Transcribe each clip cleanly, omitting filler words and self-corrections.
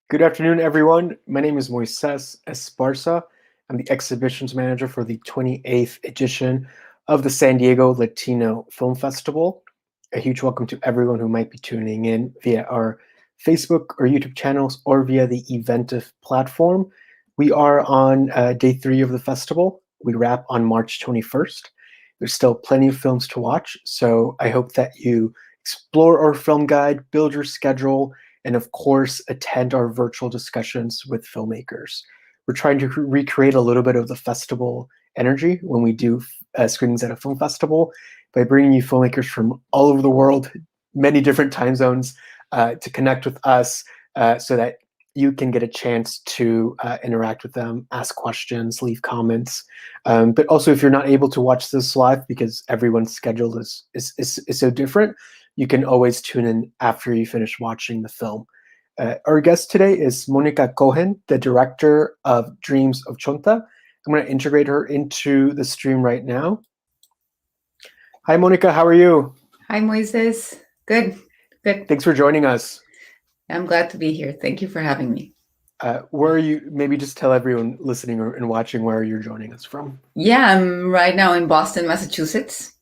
Good afternoon, everyone. My name is Moises Esparza. I'm the exhibitions manager for the 28th edition of the San Diego Latino Film Festival. A huge welcome to everyone who might be tuning in via our Facebook or YouTube channels or via the Sdlff platform. We are on day 3 of the festival. We wrap on March 21st. There's still plenty of films to watch, so I hope that you explore our film guide, build your schedule, and of course, attend our virtual discussions with filmmakers. We're trying to recreate a little bit of the festival energy when we do screenings at a film festival by bringing you filmmakers from all over the world, many different time zones, to connect with us so that you can get a chance to interact with them, ask questions, leave comments. But also, if you're not able to watch this live because everyone's schedule is so different, you can always tune in after you finish watching the film. Our guest today is Monica Cohen, the director of Dreams of Chonta. I'm going to integrate her into the stream right now. Hi, Monica. How are you? Hi, Moises. Good. Thanks for joining us. I'm glad to be here. Thank you for having me. Where are you? Maybe just tell everyone listening and watching where you're joining us from. Yeah, I'm right now in Boston, Massachusetts.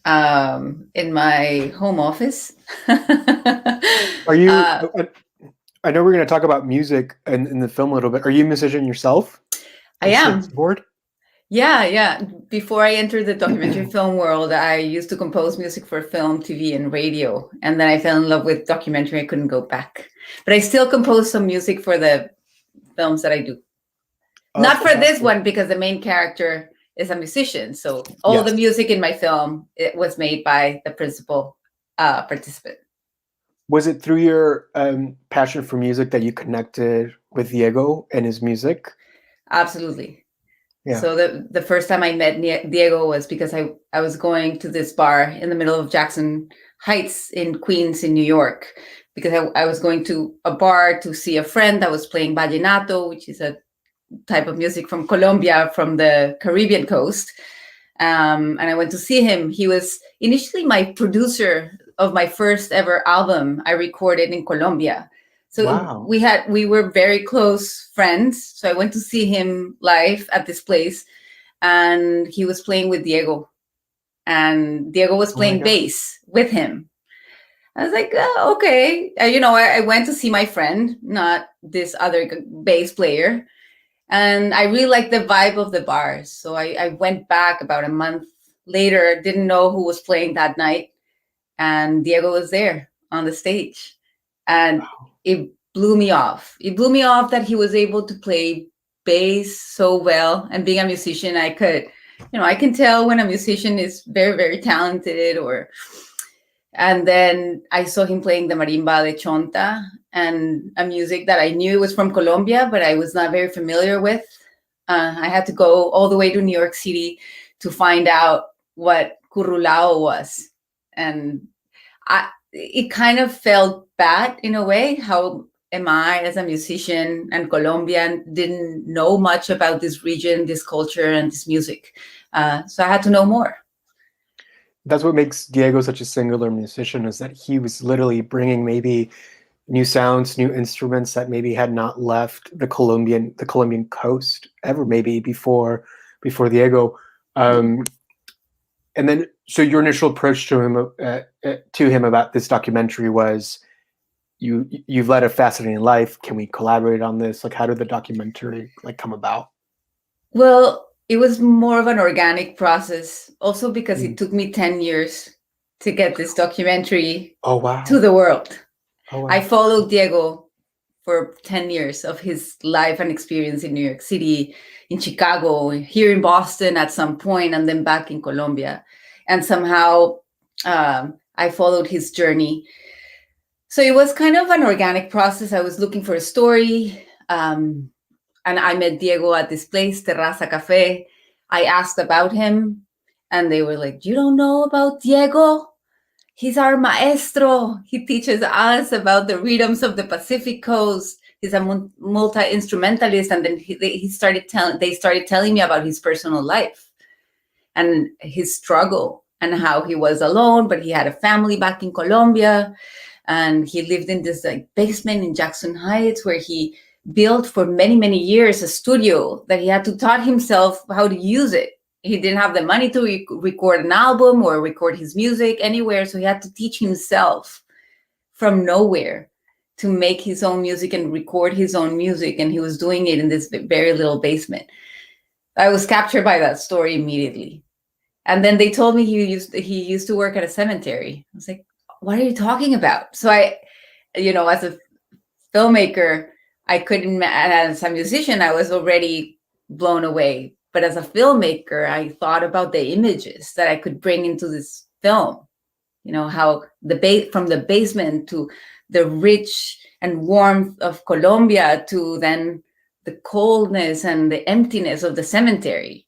In my home office. Are you? I know we're going to talk about music in the film a little bit. Are you a musician yourself? I am. Board? Yeah. Before I entered the documentary film world, I used to compose music for film, TV, and radio. And then I fell in love with documentary. I couldn't go back. But I still compose some music for the films that I do. Not for this one, because the main character is a musician. So all the music in my film, it was made by the principal participant. Was it through your passion for music that you connected with Diego and his music? Absolutely. Yeah. So the first time I met Diego was because I was going to this bar in the middle of Jackson Heights in Queens in New York, because I was going to a bar to see a friend that was playing vallenato, which is a type of music from Colombia, from the Caribbean coast. And I went to see him. He was initially my producer of my first ever album I recorded in Colombia. So wow. we were very close friends. So I went to see him live at this place, and he was playing with Diego, and Diego was playing bass with him. I was like, oh, okay. I went to see my friend, not this other bass player. And I really liked the vibe of the bar. So I went back about a month later, didn't know who was playing that night. and Diego was there on the stage, and Wow. it blew me off. It blew me off that he was able to play bass so well. And being a musician, I can tell when a musician is very, very talented. And then I saw him playing the marimba de Chonta, and a music that I knew was from Colombia, but I was not very familiar with. I had to go all the way to New York City to find out what currulao was. And it kind of felt bad in a way. How am I, as a musician and Colombian, didn't know much about this region, this culture, and this music. So I had to know more. That's what makes Diego such a singular musician, is that he was literally bringing maybe new sounds, new instruments that maybe had not left the Colombian coast ever, maybe before Diego. And then, so your initial approach to him about this documentary was, you've led a fascinating life. Can we collaborate on this? Like, how did the documentary come about? Well, it was more of an organic process, also because it took me 10 years to get this documentary Oh, wow. to the world. Oh, wow. I followed Diego for 10 years of his life and experience in New York City, in Chicago, here in Boston at some point, and then back in Colombia. And somehow I followed his journey. So it was kind of an organic process. I was looking for a story. And I met Diego at this place, Terraza Cafe. I asked about him, and they were like, "You don't know about Diego? He's our maestro. He teaches us about the rhythms of the Pacific Coast. He's a multi-instrumentalist." And then they started telling me about his personal life and his struggle, and how he was alone, but he had a family back in Colombia. And he lived in this basement in Jackson Heights, where he built for many, many years a studio that he had to taught himself how to use it. He didn't have the money to record an album or record his music anywhere. So he had to teach himself from nowhere to make his own music and record his own music. And he was doing it in this very little basement. I was captured by that story immediately. And then they told me he used to work at a cemetery. I was like, what are you talking about? So I, as a filmmaker, I couldn't, and as a musician, I was already blown away. But as a filmmaker, I thought about the images that I could bring into this film. How from the basement to the rich and warmth of Colombia, to then the coldness and the emptiness of the cemetery.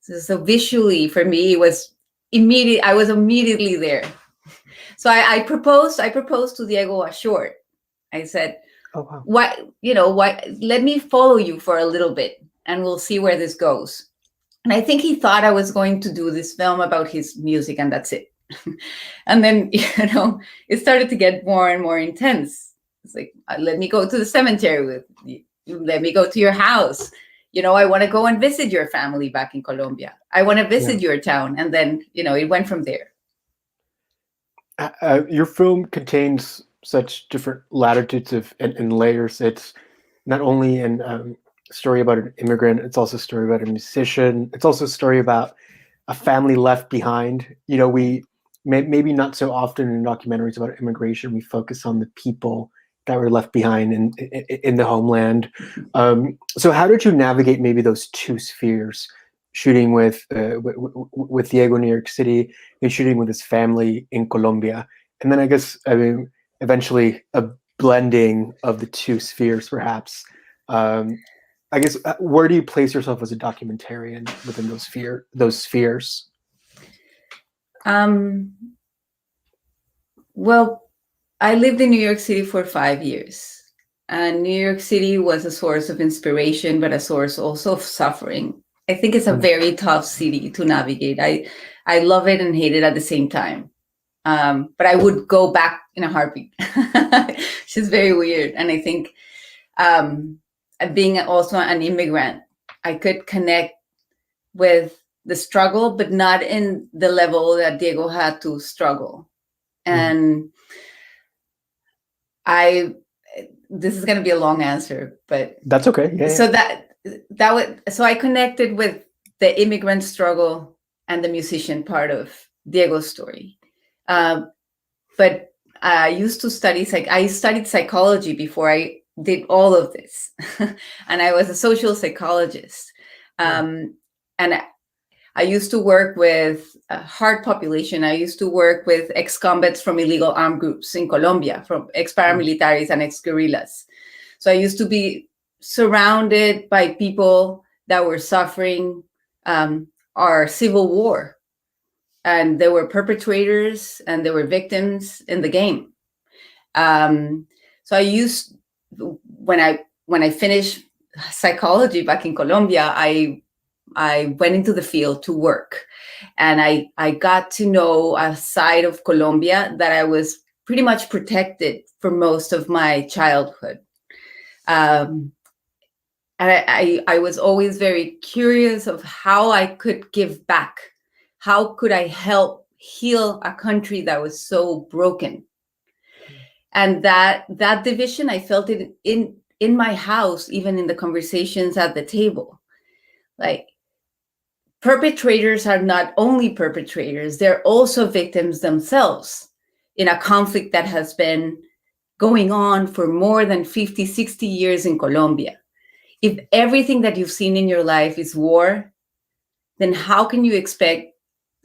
So visually, for me, it was immediate. I was immediately there. So I proposed to Diego a short. I said, "Oh, wow. Why? Let me follow you for a little bit, and we'll see where this goes." And I think he thought I was going to do this film about his music, and that's it. And then, it started to get more and more intense. It's like, let me go to the cemetery with you. Let me go to your house. I want to go and visit your family back in Colombia. I want to visit your town. And then, it went from there. Your film contains such different latitudes and layers. It's not only a story about an immigrant, it's also a story about a musician. It's also a story about a family left behind. We maybe not so often in documentaries about immigration, we focus on the people that were left behind in the homeland. So how did you navigate maybe those two spheres, shooting with Diego in New York City and shooting with his family in Colombia? And then eventually a blending of the two spheres, perhaps. I guess, where do you place yourself as a documentarian within those spheres? Well, I lived in New York City for 5 years. And New York City was a source of inspiration, but a source also of suffering. I think it's a very tough city to navigate. I love it and hate it at the same time. But I would go back in a heartbeat. It's just very weird. And I think being also an immigrant, I could connect with the struggle, but not in the level that Diego had to struggle. And this is going to be a long answer, but that's okay. Yeah, so so I connected with the immigrant struggle and the musician part of Diego's story. but I used to study I studied psychology before I did all of this, and I was a social psychologist. And I used to work with a hard population. I used to work with ex-combats from illegal armed groups in Colombia, from ex-paramilitaries and ex-guerrillas. So I used to be surrounded by people that were suffering our civil war. And there were perpetrators and there were victims in the game. So I used, when I finished psychology back in Colombia, I went into the field to work, and I got to know a side of Colombia that I was pretty much protected for most of my childhood. And I was always very curious of how I could give back. How could I help heal a country that was so broken? And that division, I felt it in my house, even in the conversations at the table. Like, perpetrators are not only perpetrators, they're also victims themselves in a conflict that has been going on for more than 50, 60 years in Colombia. If everything that you've seen in your life is war, then how can you expect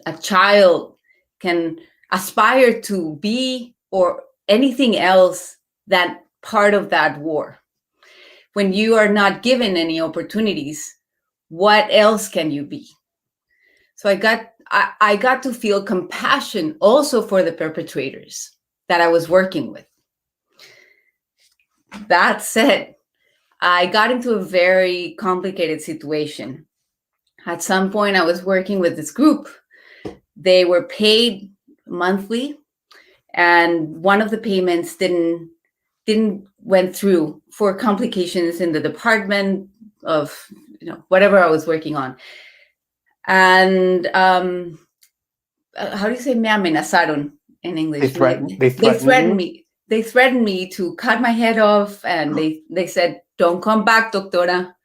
a child can aspire to be or anything else than part of that war? When you are not given any opportunities, what else can you be? So I got to feel compassion also for the perpetrators that I was working with. That said, I got into a very complicated situation. At some point, I was working with this group. They were paid monthly, and one of the payments didn't went through for complications in the department of whatever I was working on. And how do you say me amenazaron in English? They threatened me. They threatened me to cut my head off, and they said, "Don't come back, doctora.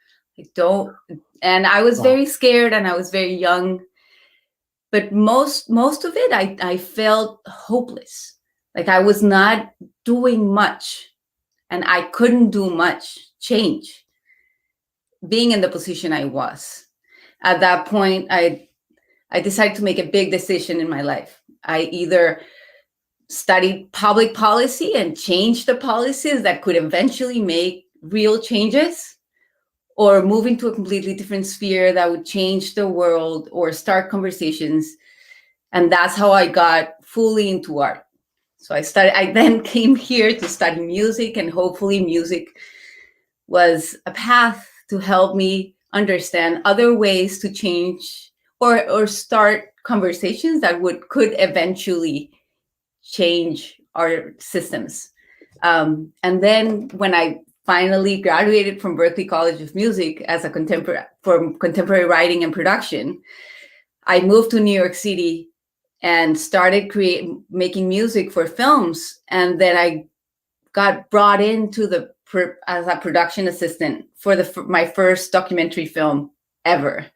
Don't." And I was very scared, and I was very young. But most of it, I felt hopeless. Like I was not doing much, and I couldn't do much change being in the position I was. At that point, I decided to make a big decision in my life. I either studied public policy and change the policies that could eventually make real changes, or move into a completely different sphere that would change the world or start conversations. And that's how I got fully into art. So I then came here to study music, and hopefully music was a path to help me understand other ways to change or start conversations that could eventually change our systems. And then when I finally graduated from Berklee College of Music as a contemporary writing and production, I moved to New York City and started making music for films. And then I got brought into as a production assistant for my first documentary film ever.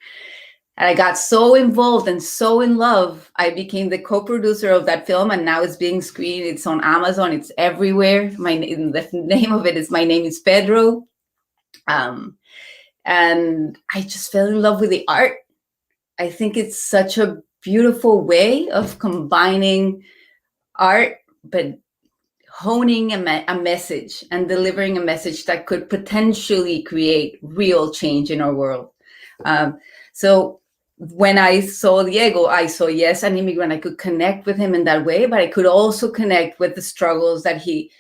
And I got so involved and so in love, I became the co-producer of that film, and now it's being screened. It's on Amazon. It's everywhere. The name of it is My Name is Pedro. And I just fell in love with the art. I think it's such a beautiful way of combining art, but honing a message and delivering a message that could potentially create real change in our world. So when I saw Diego, I saw, yes, an immigrant. I could connect with him in that way, but I could also connect with the struggles that he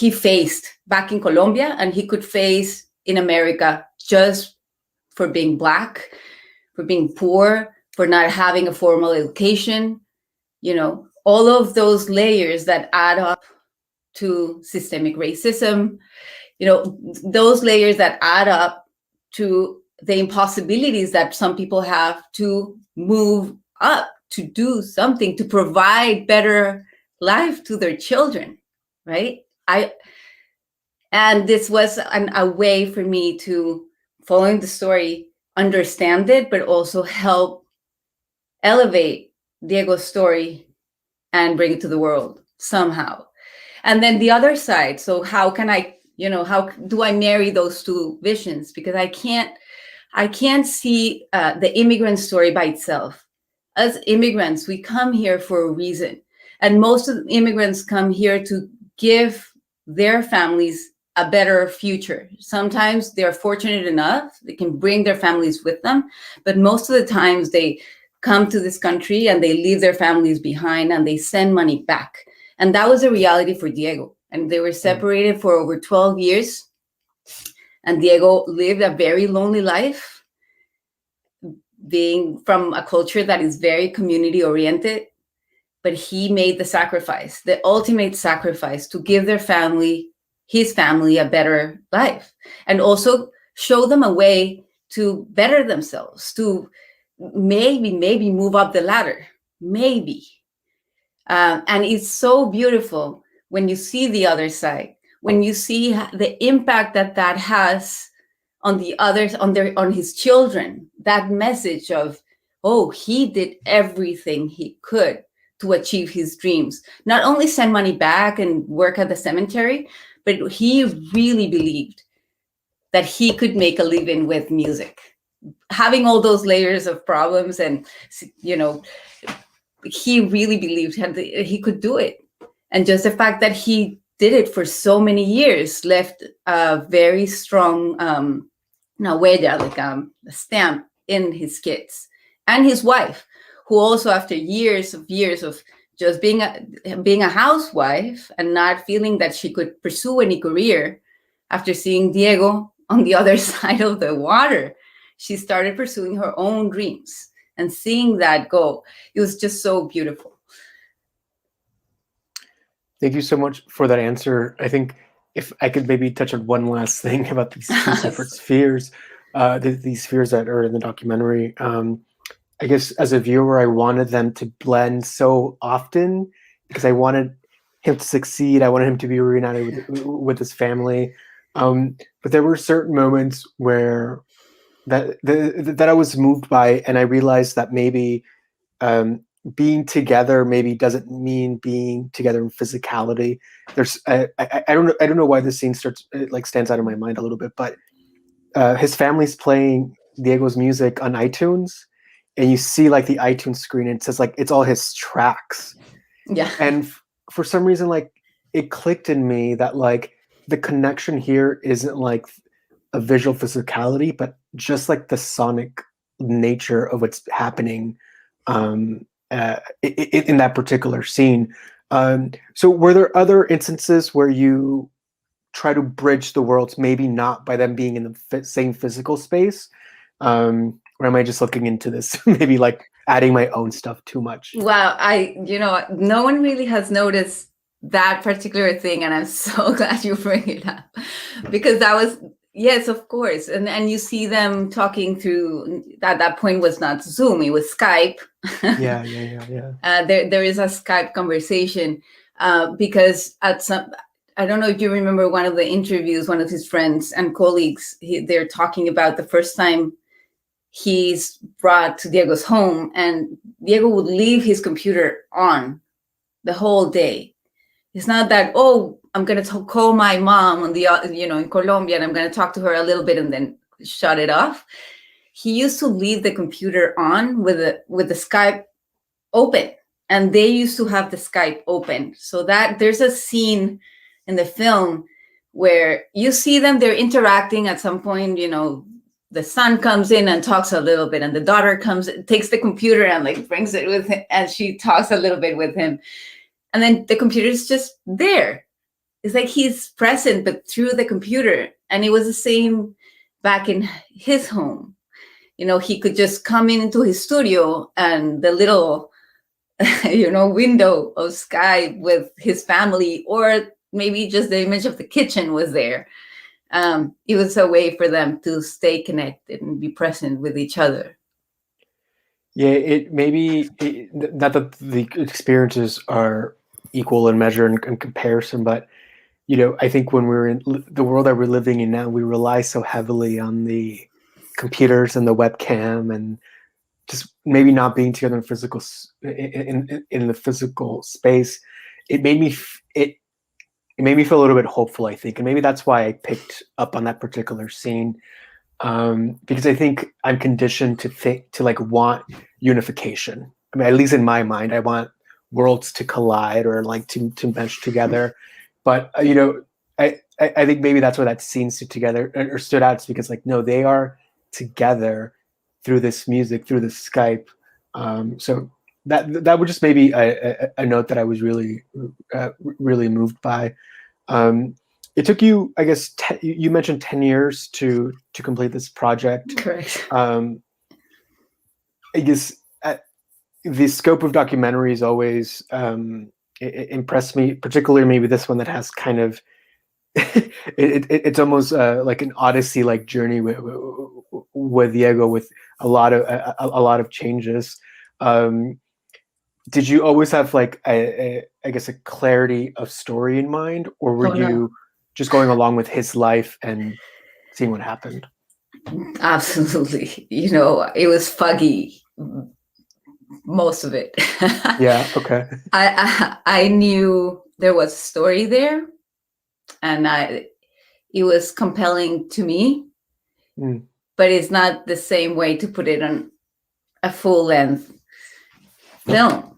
faced back in Colombia, and he could face in America, just for being Black, for being poor, for not having a formal education, all of those layers that add up to systemic racism, those layers that add up to the impossibilities that some people have to move up, to do something, to provide better life to their children, right? And this was a way for me to, following the story, understand it, but also help elevate Diego's story and bring it to the world somehow. And then the other side, so how can I, how do I marry those two visions? Because I can't see the immigrant story by itself. As immigrants, we come here for a reason. And most of the immigrants come here to give their families a better future. Sometimes they're fortunate enough, they can bring their families with them, but most of the times they come to this country and they leave their families behind and they send money back. And that was a reality for Diego. And they were separated for over 12 years. And Diego lived a very lonely life, being from a culture that is very community oriented. But he made the sacrifice, the ultimate sacrifice, to give their family, his family, a better life, and also show them a way to better themselves, to maybe move up the ladder, maybe. And it's so beautiful when you see the other side, when you see the impact that has on the others, on his children, that message of, oh, he did everything he could to achieve his dreams. Not only send money back and work at the cemetery, but he really believed that he could make a living with music. Having all those layers of problems, and he really believed he could do it. And just the fact that he did it for so many years left a very strong huella, like a stamp in his kids and his wife, who also, after years of just being a housewife and not feeling that she could pursue any career, after seeing Diego on the other side of the water, she started pursuing her own dreams, and seeing that go, it was just so beautiful. Thank you so much for that answer. I think if I could maybe touch on one last thing about these two separate spheres, these spheres that are in the documentary. I guess as a viewer, I wanted them to blend so often because I wanted him to succeed. I wanted him to be reunited with his family. But there were certain moments where that I was moved by, and I realized that maybe being together maybe doesn't mean being together in physicality. There's I don't know why this scene stands out in my mind a little bit, but his family's playing Diego's music on iTunes, and you see like the iTunes screen, and it says like it's all his tracks. Yeah. And for some reason, like it clicked in me that like the connection here isn't like a visual physicality, but just like the sonic nature of what's happening in that particular scene. So were there other instances where you try to bridge the worlds, maybe not by them being in the same physical space? Or am I just looking into this, maybe like adding my own stuff too much? Well, no one really has noticed that particular thing, and I'm so glad you bring it up, because that was, yes, of course. And you see them talking through, at that point was not Zoom, it was Skype. Yeah. There is a Skype conversation because I don't know if you remember one of the interviews, one of his friends and colleagues, they're talking about the first time he's brought to Diego's home, and Diego would leave his computer on the whole day. It's not that, oh, I'm going to call my mom on the, in Colombia, and I'm going to talk to her a little bit and then shut it off. He used to leave the computer on with the Skype open, and they used to have the Skype open. So that there's a scene in the film where you see them, they're interacting at some point, the son comes in and talks a little bit, and the daughter takes the computer and like brings it with him, and she talks a little bit with him. And then the computer is just there. It's like he's present, but through the computer. And it was the same back in his home. He could just come into his studio, and the little, window of Skype with his family, or maybe just the image of the kitchen was there. It was a way for them to stay connected and be present with each other. Yeah, not that the experiences are equal in measure and comparison, but I think when we're in the world that we're living in now, we rely so heavily on the computers and the webcam and just maybe not being together in in the physical space, it made me it made me feel a little bit hopeful, I think, and maybe that's why I picked up on that particular scene, because I think I'm conditioned to like want unification. I mean, at least in my mind, I want worlds to collide or like to mesh together. But I think maybe that's why that scene stood together or stood out. It's because like no, they are together through this music, through this Skype. So that would just maybe a note that I was really moved by. It took you, I guess, you mentioned 10 years to complete this project. Correct. I guess the scope of documentaries always impressed me, particularly maybe this one that has kind of it's almost like an Odyssey like journey with Diego, with a lot of changes. Did you always have like I guess a clarity of story in mind, or were you just going along with his life and seeing what happened? Absolutely. It was foggy, most of it. Yeah. Okay. I knew there was a story there, and it was compelling to me, but it's not the same way to put it on a full length film.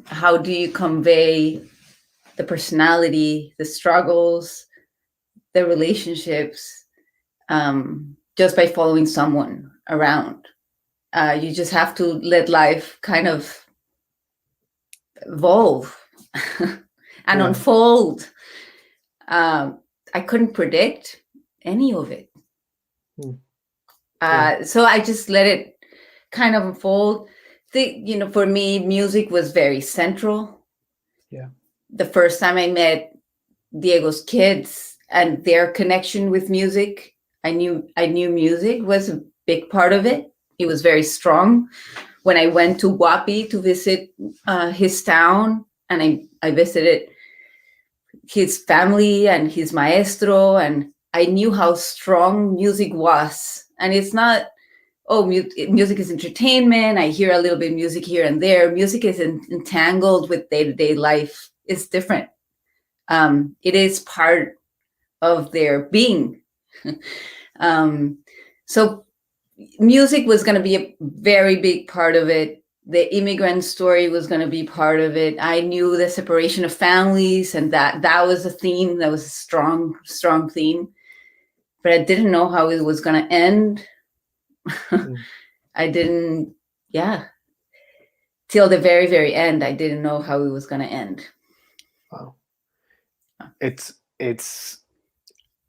How do you convey the personality, the struggles, the relationships, just by following someone around? You just have to let life kind of evolve and unfold. I couldn't predict any of it. So I just let it kind of unfold. For me, music was very central. Yeah. The first time I met Diego's kids and their connection with music, I knew music was a big part of it. It was very strong. When I went to Guapi to visit his town, and I visited his family and his maestro, and I knew how strong music was. And it's not, music is entertainment. I hear a little bit of music here and there. Music is entangled with day-to-day life. It's different. It is part of their being. So music was going to be a very big part of it. The immigrant story was going to be part of it. I knew the separation of families, and that was a theme. That was a strong theme. But I didn't know how it was going to end. I didn't, till the very, very end, I didn't know how it was going to end. Wow. It's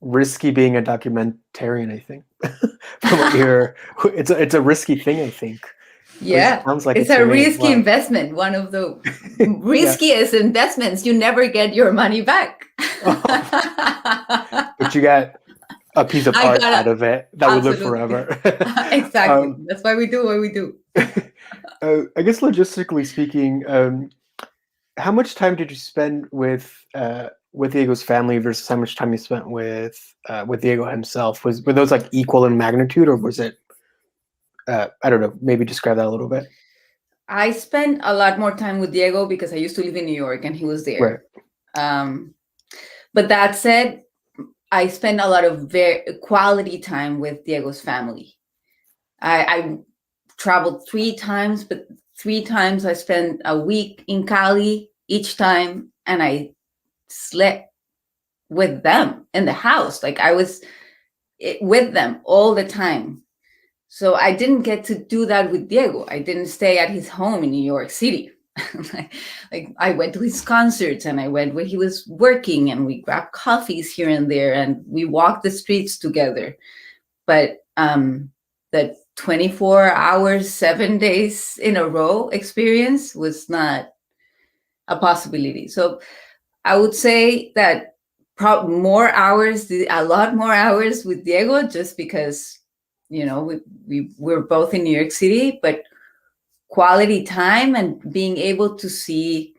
risky being a documentarian, I think. From what it's a risky thing, I think. Yeah, it sounds like it's a risky investment. One of the riskiest investments. You never get your money back. But you got a piece of art out of it that would live forever. Exactly. That's why we do what we do. I guess logistically speaking, how much time did you spend with Diego's family versus how much time you spent with Diego himself? Were those like equal in magnitude, or was it? I don't know. Maybe describe that a little bit. I spent a lot more time with Diego because I used to live in New York and he was there. Right. But that said, I spent a lot of very quality time with Diego's family. I traveled 3 times, but 3 times I spent a week in Cali each time, and I slept with them in the house. Like I was with them all the time. So I didn't get to do that with Diego. I didn't stay at his home in New York City. Like I went to his concerts, and I went where he was working, and we grabbed coffees here and there, and we walked the streets together. But the 24 hours, 7 days in a row experience was not a possibility. So I would say that a lot more hours with Diego, just because, we're both in New York City, but quality time and being able to see,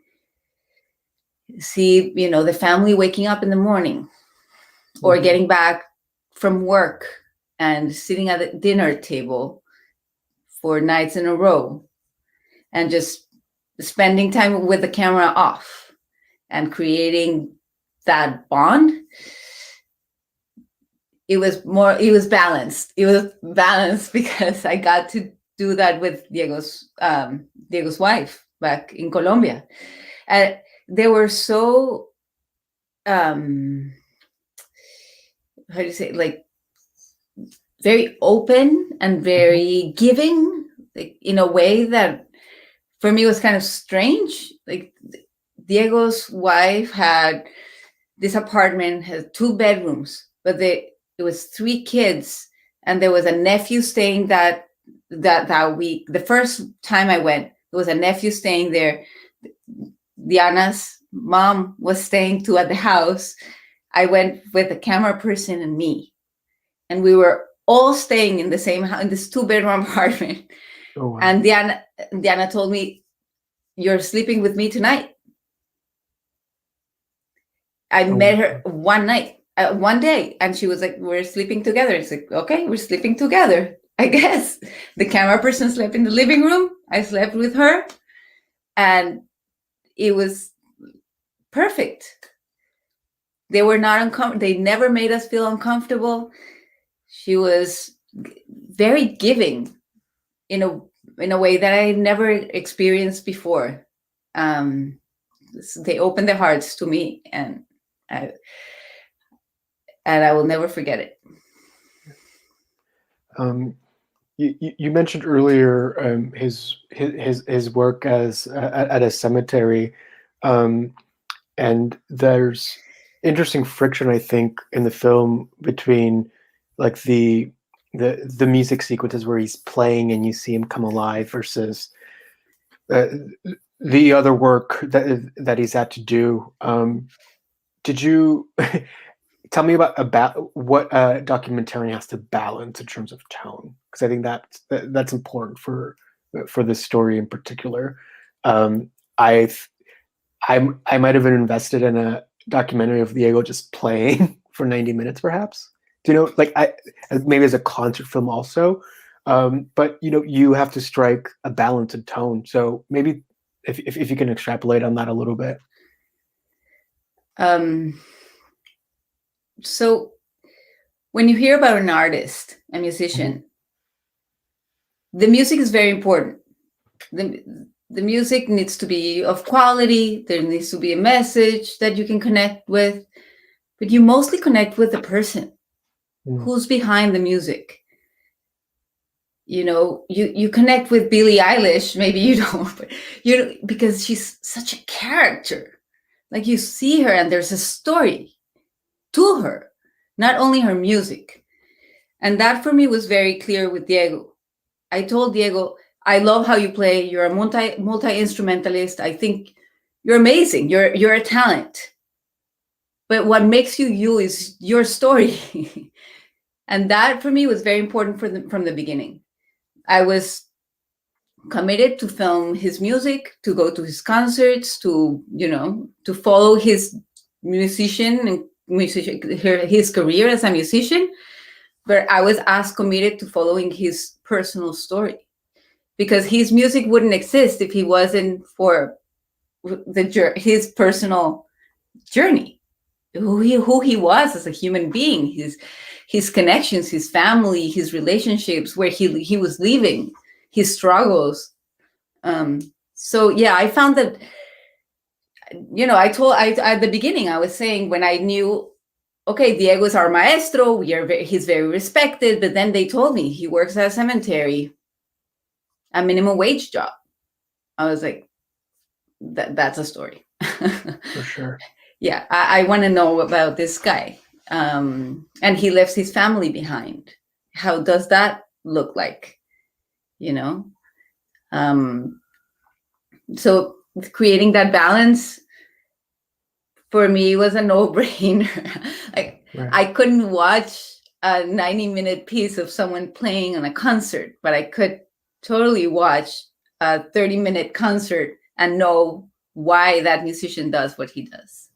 the family waking up in the morning or getting back from work and sitting at the dinner table for nights in a row, and just spending time with the camera off and creating that bond. It was balanced. It was balanced because I got to do that with Diego's wife back in Colombia. And they were so, how do you say, like, very open and very giving, like, in a way that for me was kind of strange. Like, Diego's wife had this apartment, had 2 bedrooms, but it was 3 kids, and there was a nephew staying that week. The first time I went, there was a nephew staying there. Diana's mom was staying too at the house. I went with a camera person and me, and we were all staying in the same house, in this 2-bedroom apartment. Oh, wow. And Diana told me, "You're sleeping with me tonight." I met her one day, and she was like, "We're sleeping together." It's like, okay, we're sleeping together, I guess. The camera person slept in the living room. I slept with her, and it was perfect. They were not uncomfortable. They never made us feel uncomfortable. She was very giving in a way that I never experienced before. They opened their hearts to me, and I will never forget it. You mentioned earlier his work as at a cemetery, and there's interesting friction, I think, in the film between like the music sequences where he's playing and you see him come alive versus the other work that he's had to do. Did you tell me about what a documentarian has to balance in terms of tone? Because I think that's important for this story in particular. I might have been invested in a documentary of Diego just playing for 90 minutes, perhaps. Do you know, like, maybe as a concert film also, but you have to strike a balance in tone. So maybe if you can extrapolate on that a little bit. So when you hear about an artist, a musician, the music is very important. The music needs to be of quality. There needs to be a message that you can connect with, but you mostly connect with the person who's behind the music. You connect with Billie Eilish, maybe you don't, but because she's such a character. Like, you see her and there's a story to her, not only her music. And that for me was very clear with Diego. I told Diego, "I love how you play. You're a multi-instrumentalist. I think you're amazing. You're a talent. But what makes you is your story." And that for me was very important from the beginning. I was committed to film his music, to go to his concerts, to follow his his career as a musician. But I was as committed to following his personal story, because his music wouldn't exist if he wasn't for his personal journey, who he was as a human being, his connections, his family, his relationships, where he was living, his struggles. So yeah, I found that, at the beginning, I was saying, when I knew, okay, Diego is our maestro, he's very respected, but then they told me he works at a cemetery, a minimum wage job. I was like, that's a story. For sure. Yeah, I want to know about this guy. And he leaves his family behind. How does that look like? So creating that balance for me was a no-brainer. Like, Right. I couldn't watch a 90-minute piece of someone playing on a concert, but I could totally watch a 30-minute concert and know why that musician does what he does.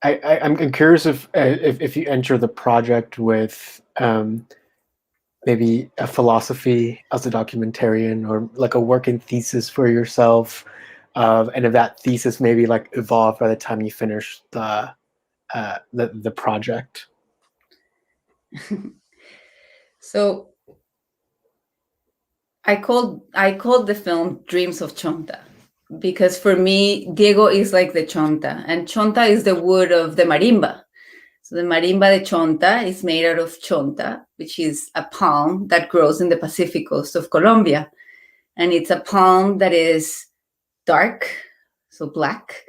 I'm curious if you enter the project with maybe a philosophy as a documentarian, or like a working thesis for yourself, and if that thesis maybe like evolved by the time you finish the project. So I called the film Dreams of Chonta because for me Diego is like the Chonta, and Chonta is the wood of the marimba. So the marimba de Chonta is made out of chonta, which is a palm that grows in the Pacific coast of Colombia. And it's a palm that is dark, so black,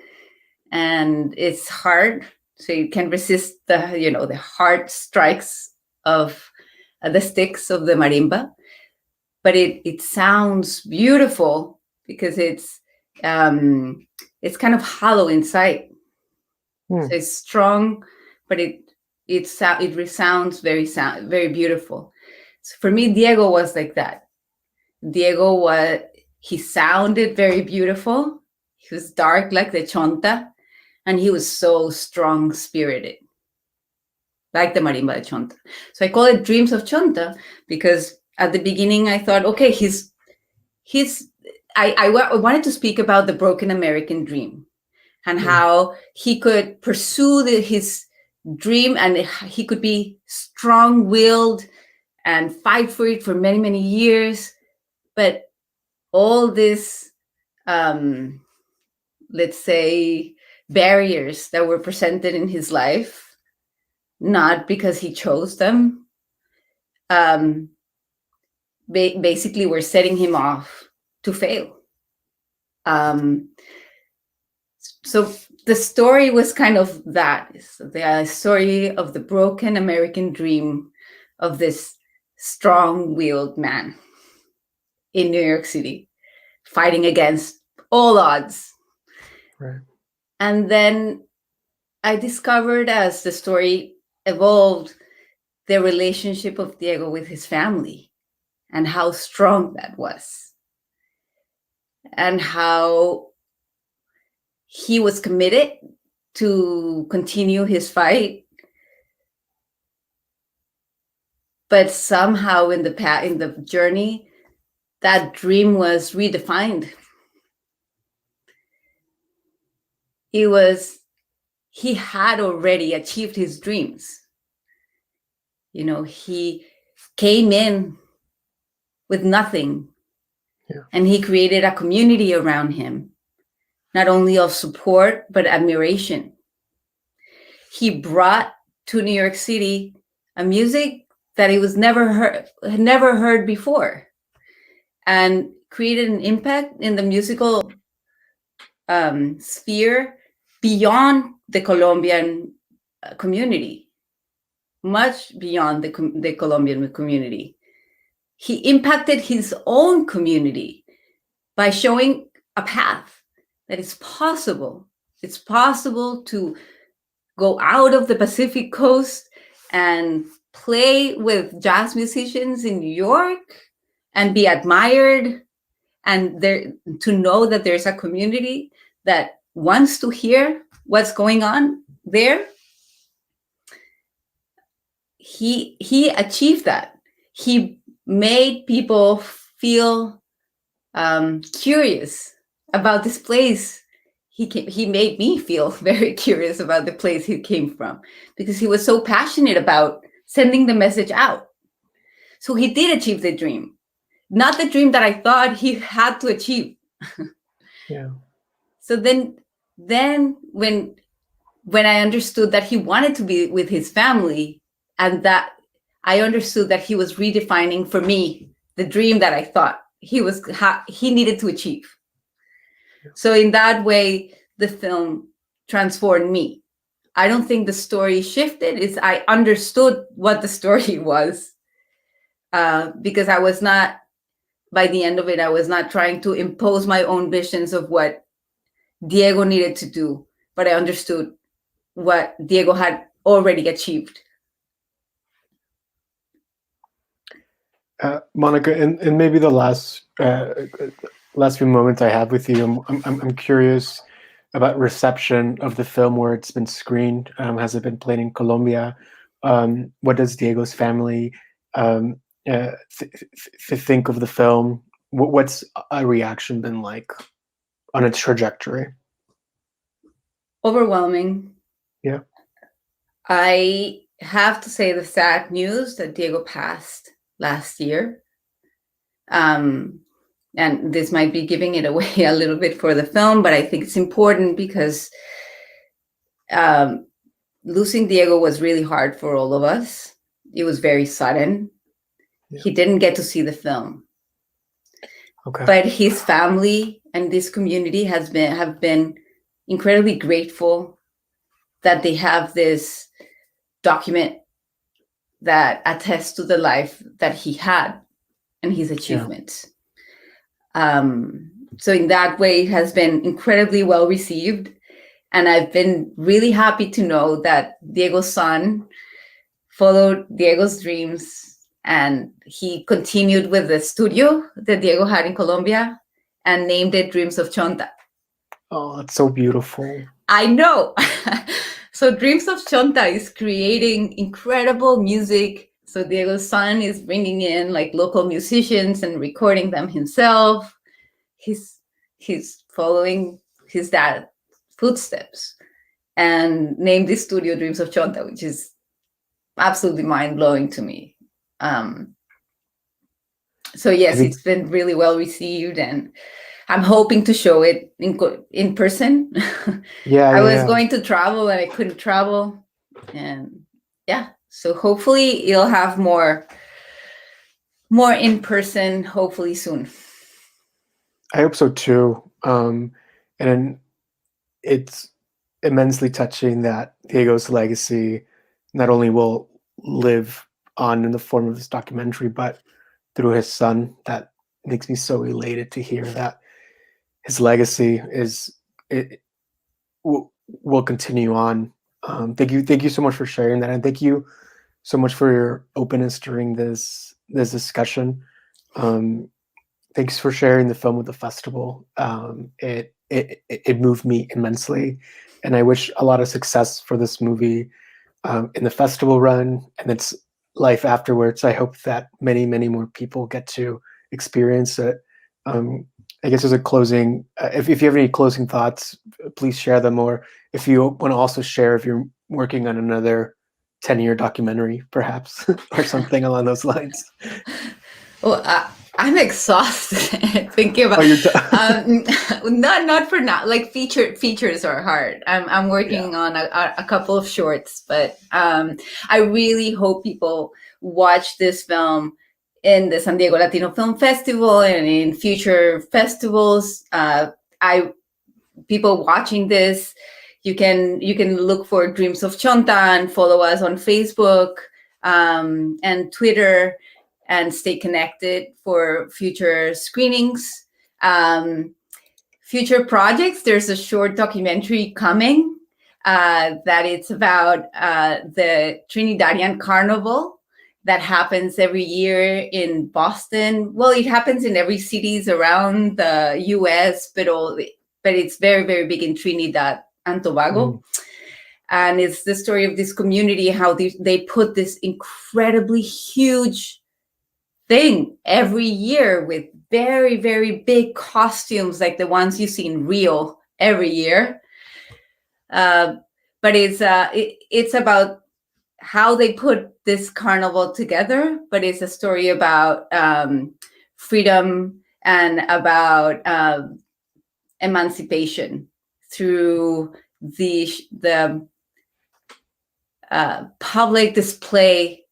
and it's hard, so it can resist the hard strikes of the sticks of the marimba. But it sounds beautiful because it's kind of hollow inside. So it's strong, but it resounds very beautiful. So for me, Diego was like that. He sounded very beautiful. He was dark like the Chonta, and he was so strong spirited, like the marimba de Chonta. So I call it Dreams of Chonta because at the beginning I thought, okay, I wanted to speak about the broken American dream and how he could pursue his dream, and he could be strong-willed and fight for it for many, many years. But all this, let's say, barriers that were presented in his life, not because he chose them, basically were setting him off to fail. So the story was kind of that. So the story of the broken American dream of this strong-willed man in New York City, fighting against all odds. Right. And then I discovered, as the story evolved, the relationship of Diego with his family and how strong that was, and how he was committed to continue his fight, but somehow in the journey, that dream was redefined. He had already achieved his dreams. He came in with nothing, and he created a community around him, not only of support, but admiration. He brought to New York City a music that he had never heard before, and created an impact in the musical sphere beyond the Colombian community, much beyond the Colombian community. He impacted his own community by showing a path that is possible. It's possible to go out of the Pacific coast and play with jazz musicians in New York and be admired, and to know that there's a community that wants to hear what's going on there. He achieved that. He made people feel curious about this place. He made me feel very curious about the place he came from, because he was so passionate about sending the message out. So he did achieve the dream, not the dream that I thought he had to achieve. Yeah. So then when I understood that he wanted to be with his family, and that I understood that he was redefining for me the dream that I thought he needed to achieve. Yeah. So in that way, the film transformed me. I don't think the story shifted. I understood what the story was, because I was not, by the end of it, I was not trying to impose my own visions of what Diego needed to do, but I understood what Diego had already achieved. Monica, and maybe the last few moments I have with you, I'm curious. about reception of the film where it's been screened. Has it been played in Colombia? What does Diego's family think of the film? What's a reaction been like on its trajectory? Overwhelming. Yeah. I have to say the sad news that Diego passed last year. And this might be giving it away a little bit for the film, but I think it's important because losing Diego was really hard for all of us. It was very sudden. Yeah. He didn't get to see the film. Okay. But his family and this community have been incredibly grateful that they have this document that attests to the life that he had and his achievements. Yeah. So in that way, it has been incredibly well received. And I've been really happy to know that Diego's son followed Diego's dreams, and he continued with the studio that Diego had in Colombia and named it Dreams of Chonta. Oh, that's so beautiful. I know. So Dreams of Chonta is creating incredible music. So Diego's son is bringing in like local musicians and recording them himself. He's following his dad's footsteps and named this studio Dreams of Chonta, which is absolutely mind-blowing to me. So yes, it's been really well received, and I'm hoping to show it in person. Yeah, I was going to travel and I couldn't travel, and yeah, so hopefully it'll have more in person, hopefully soon. I hope so too. And it's immensely touching that Diego's legacy not only will live on in the form of this documentary, but through his son. That makes me so elated to hear that his legacy will continue on. Thank you so much for sharing that, and thank you so much for your openness during this discussion. Thanks for sharing the film with the festival. It moved me immensely, and I wish a lot of success for this movie in the festival run and its life afterwards. I hope that many more people get to experience it. I guess as a closing, if you have any closing thoughts, please share them, or if you want to also share if you're working on another 10-year documentary, perhaps, or something along those lines. Well, I'm exhausted thinking about. Not for now. Like features are hard. I'm working on a couple of shorts, but I really hope people watch this film in the San Diego Latino Film Festival and in future festivals. People watching this, you can look for Dreams of Chonta and follow us on Facebook and Twitter, and stay connected for future screenings. Future projects, there's a short documentary coming that it's about the Trinidadian Carnival that happens every year in Boston. Well, it happens in every cities around the US, but it's very, very big in Trinidad and Tobago. And it's the story of this community, how they put this incredibly huge thing every year with very, very big costumes like the ones you see in Rio every year. But it's about how they put this carnival together, but it's a story about freedom and about emancipation through the public display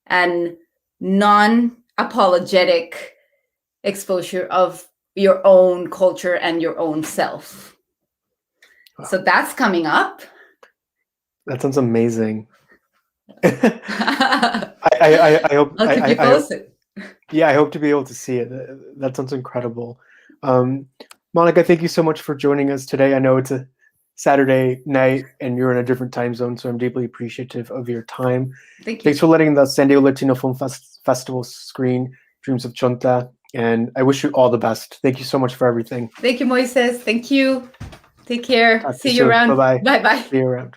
and non-apologetic exposure of your own culture and your own self. Wow. So that's coming up. That sounds amazing. I hope I'll keep you posted. I hope to be able to see it. That sounds incredible. Monica, thank you so much for joining us today. I know it's a Saturday night and you're in a different time zone, so I'm deeply appreciative of your time. Thank you. Thanks for letting the San Diego Latino Film Festival screen Dreams of Chonta, and I wish you all the best. Thank you so much for everything. Thank you, Moises. Thank you. Take care. Talk to See you you soon. around. Bye-bye. Bye bye. See you around.